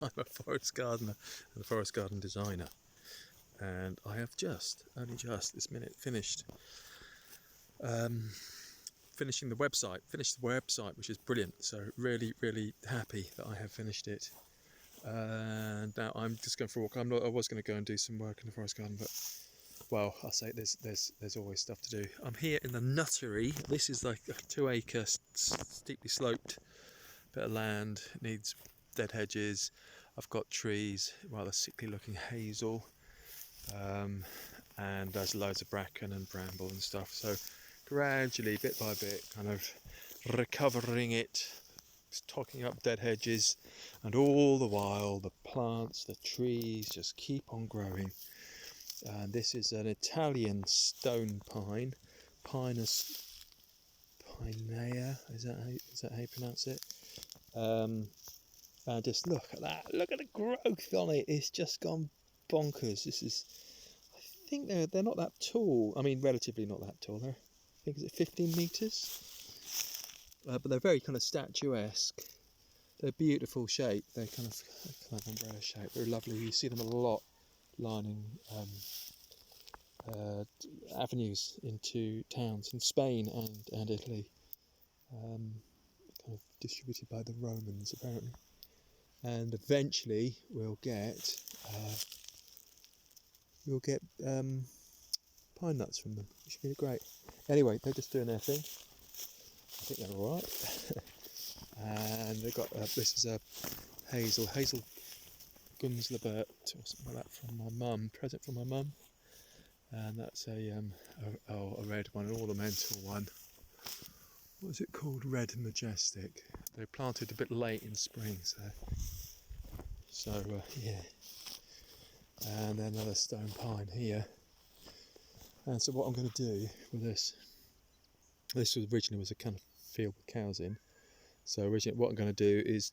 I'm a forest gardener and a forest garden designer, and I have only just this minute finished finished the website, which is brilliant. So really happy that I have finished it. And now I'm just going for a walk. I was going to go and do some work in the forest garden, but well, I'll say there's always stuff to do. I'm here in the nuttery. This is like a 2-acre steeply sloped bit of land. It needs dead hedges. I've got trees, rather sickly looking hazel, and there's loads of bracken and bramble and stuff. So gradually, bit by bit, kind of recovering it, tocking up dead hedges, and all the while the plants, the trees just keep on growing. And this is an Italian stone pine, Pinus pinea. Is that how you pronounce it? And just look at that! Look at the growth on it. It's just gone bonkers. I think they're not that tall. I mean, relatively not that tall. I think is it 15 meters? But they're very kind of statuesque. They're beautiful shape. They're kind of umbrella shape. They're lovely. You see them a lot lining avenues into towns in Spain and Italy, kind of distributed by the Romans apparently. And eventually we'll get pine nuts from them, which would be great. Anyway, they're just doing their thing. I think they're all right. And they've got this is a hazel Gunslebert or something like that from my mum, present from my mum. And that's a red one, an ornamental one. What is it called? Red Majestic. They planted a bit late in spring, so yeah. And then another stone pine here. And so what I'm going to do with this originally was a kind of field with cows in. So originally what I'm going to do is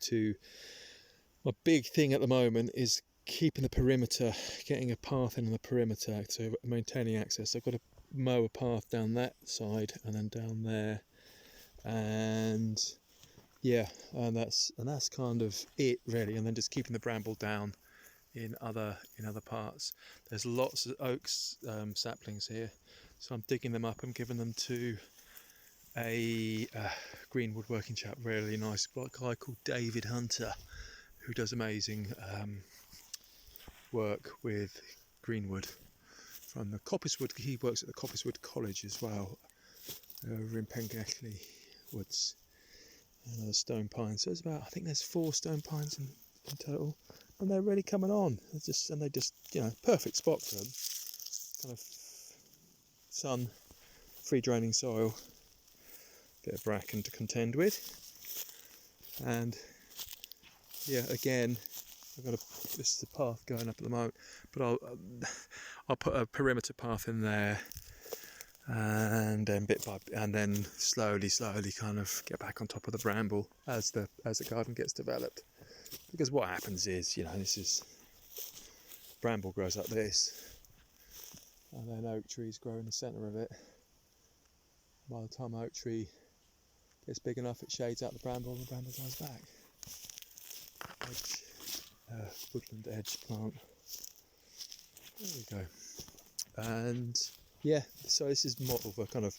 my big thing at the moment is keeping the perimeter, getting a path in the perimeter, so maintaining access. I've got to mow a path down that side and then down there, and yeah, and that's kind of it really. And then just keeping the bramble down in other parts. There's lots of oaks saplings here, so I'm digging them up and giving them to a green woodworking chap, really nice guy called David Hunter, who does amazing work with greenwood from the Coppicewood. He works at the Coppicewood College as well, over in Pengashley Woods. Another stone pine. So I think there's 4 stone pines in total, and they're really coming on. They just perfect spot for them. Kind of sun, free draining soil, bit of bracken to contend with, and yeah, again. This is the path going up at the moment, but I'll put a perimeter path in there, and then slowly kind of get back on top of the bramble as the garden gets developed. Because what happens is, bramble grows like this, and then oak trees grow in the centre of it. By the time oak tree gets big enough, it shades out the bramble, and the bramble dies back. Woodland edge plant. There we go. And yeah, so this is more of a kind of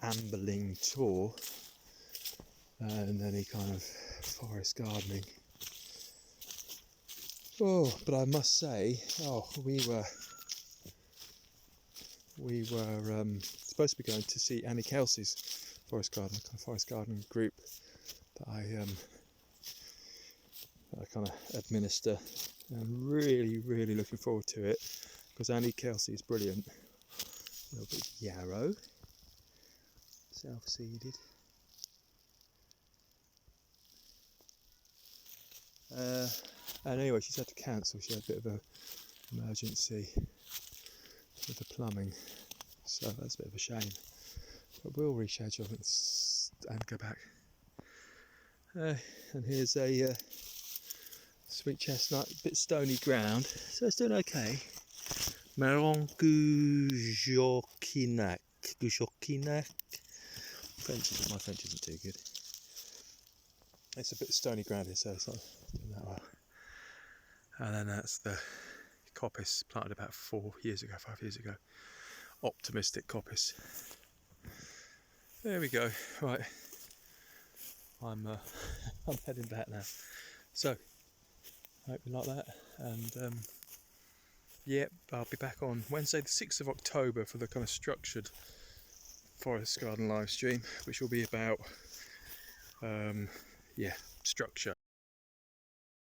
ambling tour and any kind of forest gardening. Oh, but I must say, we were supposed to be going to see Annie Kelsey's forest garden group that I kind of administer. I'm really looking forward to it, because Annie Kelsey is brilliant. A little bit of yarrow, self-seeded. And anyway, she's had to cancel. She had a bit of an emergency with the plumbing, so that's a bit of a shame. But we'll reschedule and go back. And here's a sweet chestnut, a bit stony ground, so it's doing okay. Marron Gujokinak. My French isn't too good. It's a bit stony ground here, so it's not doing that well. And then that's the coppice planted about 5 years ago. Optimistic coppice. There we go. Right, I'm I'm heading back now. So I hope you like that, and yeah, I'll be back on Wednesday the 6th of October for the kind of structured forest garden live stream, which will be about structure.